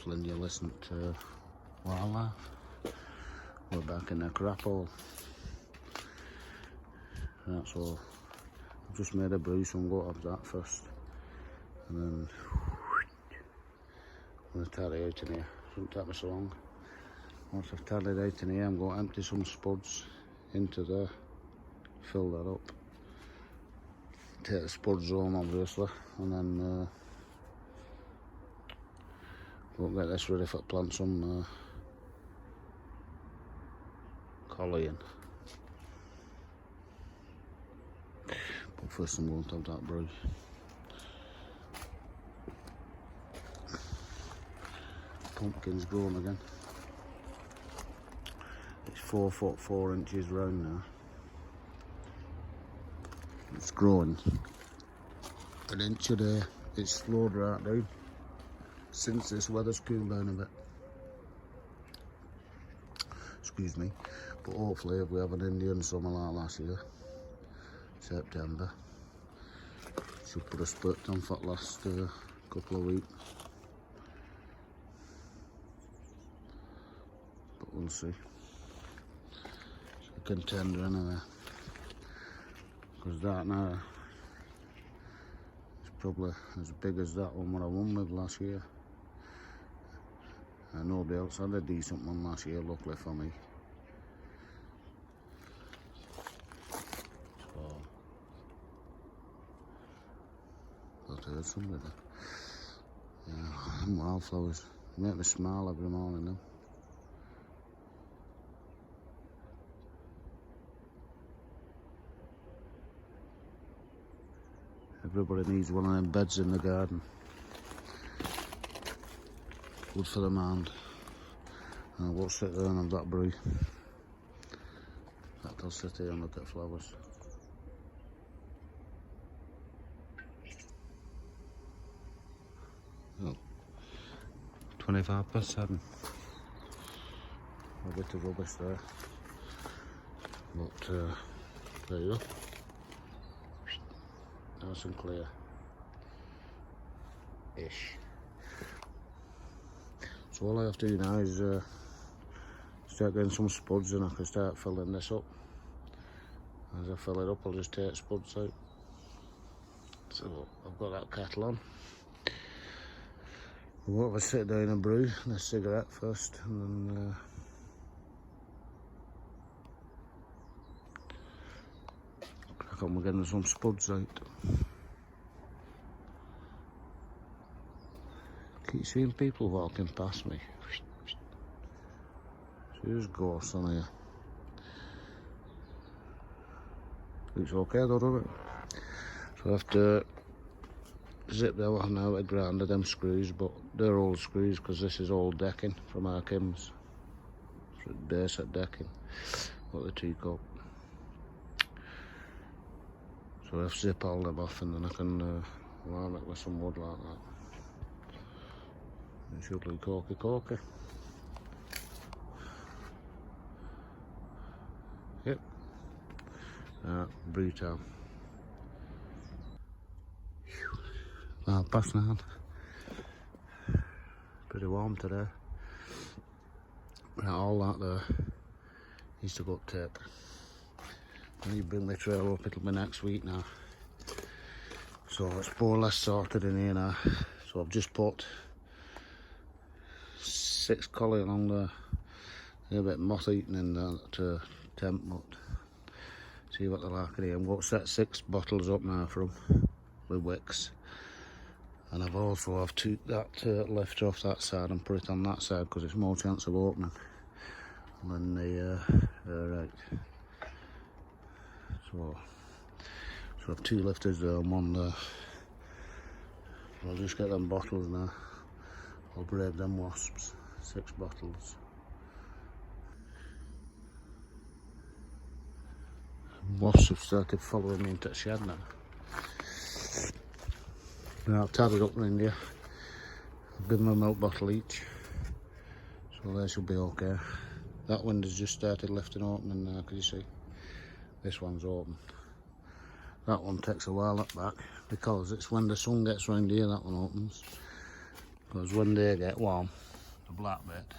whistling, you listen to wildlife. We're back in the crap hole. That's all. I've just made a brew, so I'm going to have that first. And then I'm going to tally out in here. Shouldn't take me so long. Once I've tallied out in here, I'm going to empty some spuds into there. Fill that up. Take the spuds home, obviously. And then we'll get this ready for plant some collie in. But first I'm going to have that brew. Pumpkin's grown again. It's 4 foot 4 inches round now. It's growing an inch a day. It's slowed right down since this weather's cooled down a bit. Excuse me. But hopefully if we have an Indian summer like last year, September, should put a spurt on for the last couple of weeks. But we'll see. It's a contender anyway. Because that now is probably as big as that one what I won with last year. And nobody else had a decent one last year, luckily for me. So, got to hear somebody. Yeah, wildflowers make me smile every morning now. Everybody needs one of them beds in the garden. Good for the mind. And I won't sit there and have that brew. I'll sit here and look at flowers. Oh, 7:25. A bit of rubbish there. But there you go. Nice and clear. Ish. So all I have to do now is start getting some spuds and I can start filling this up. As I fill it up, I'll just take spuds out. So I've got that kettle on. We'll have a sit down and brew and a cigarette first, and then crack on with getting some spuds out. Keep seeing people walking past me. There's ghosts on here. Looks okay though, doesn't it? So I have to zip that one out a grand of them screws, but they're old screws because this is old decking from our Kim's. Base at decking, what the teacup. So I have to zip all them off and then I can line it with some wood like that. It should look corky. Yep. Brew time. Well, past 9. Pretty warm today. Right, all that there needs to go up tape. When you bring the trailer up, it'll be next week now. So it's more or less sorted in here now. So I've just put 6 collie along there. They're a bit moth-eaten in that temp, but see what they're like in here. I'm going to set 6 bottles up now for them with wicks. And I've also have that lifter off that side and put it on that side because it's more chance of opening. And then right. So I have 2 lifters there and 1 there. I'll just get them bottles now. I'll brave them wasps. 6 bottles. Wasps have started following me into the shed now. Now I've tied it up in here. I've given them a milk bottle each. So they should be okay. That window's just started lifting opening now, can you see? This one's open. That one takes a while up back because it's when the sun gets round here that one opens. Because when they get warm, the black bit.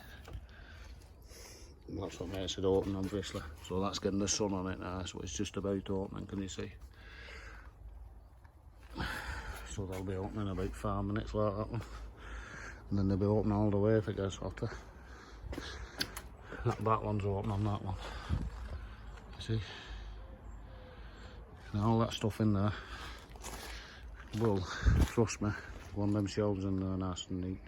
And that's what makes it open, obviously. So that's getting the sun on it now, so it's just about opening, can you see? So they'll be opening in about 5 minutes like that one. And then they'll be open all the way if it gets hotter. That back one's open on that one. You see? And all that stuff in there will, trust me, one of them shelves in there nice and neat.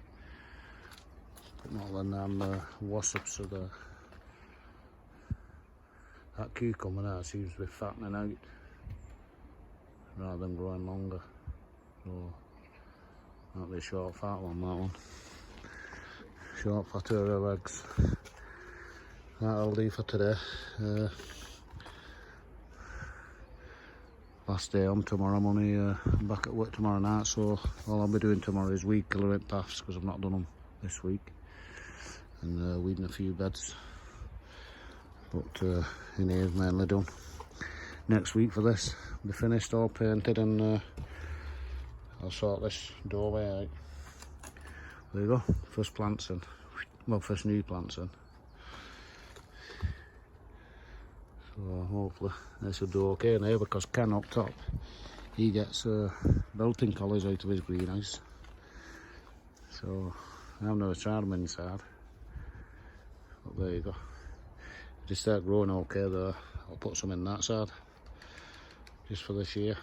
But not then them wasps are there. That cucumber now seems to be fattening out rather than growing longer. So that'll be a short fat one, that one. Short fatter legs. That'll do for today. Last day on tomorrow. I'm only back at work tomorrow night, so all I'll be doing tomorrow is weed colouring paths because I've not done them this week, and weeding a few beds. But in here is mainly done. Next week for this, be finished, all painted, and I'll sort this doorway out. There you go, first plants in. Well, first new plants in. So hopefully this will do okay now, because Ken up top, he gets belting collies out of his greenhouse. So I've never tried them inside. But there you go. If they start growing okay there, I'll put some in that side. Just for this year.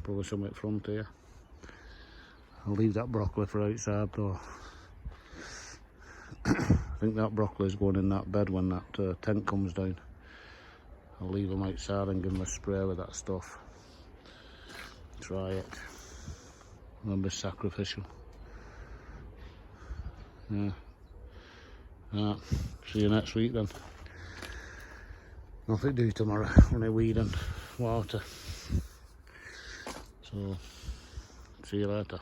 Probably some at front here. I'll leave that broccoli for outside though. I think that broccoli's going in that bed when that tent comes down. I'll leave them outside and give them a spray with that stuff. Try it. Won't be sacrificial. Yeah. See you next week then. Nothing to do tomorrow, only weed and water. So, see you later.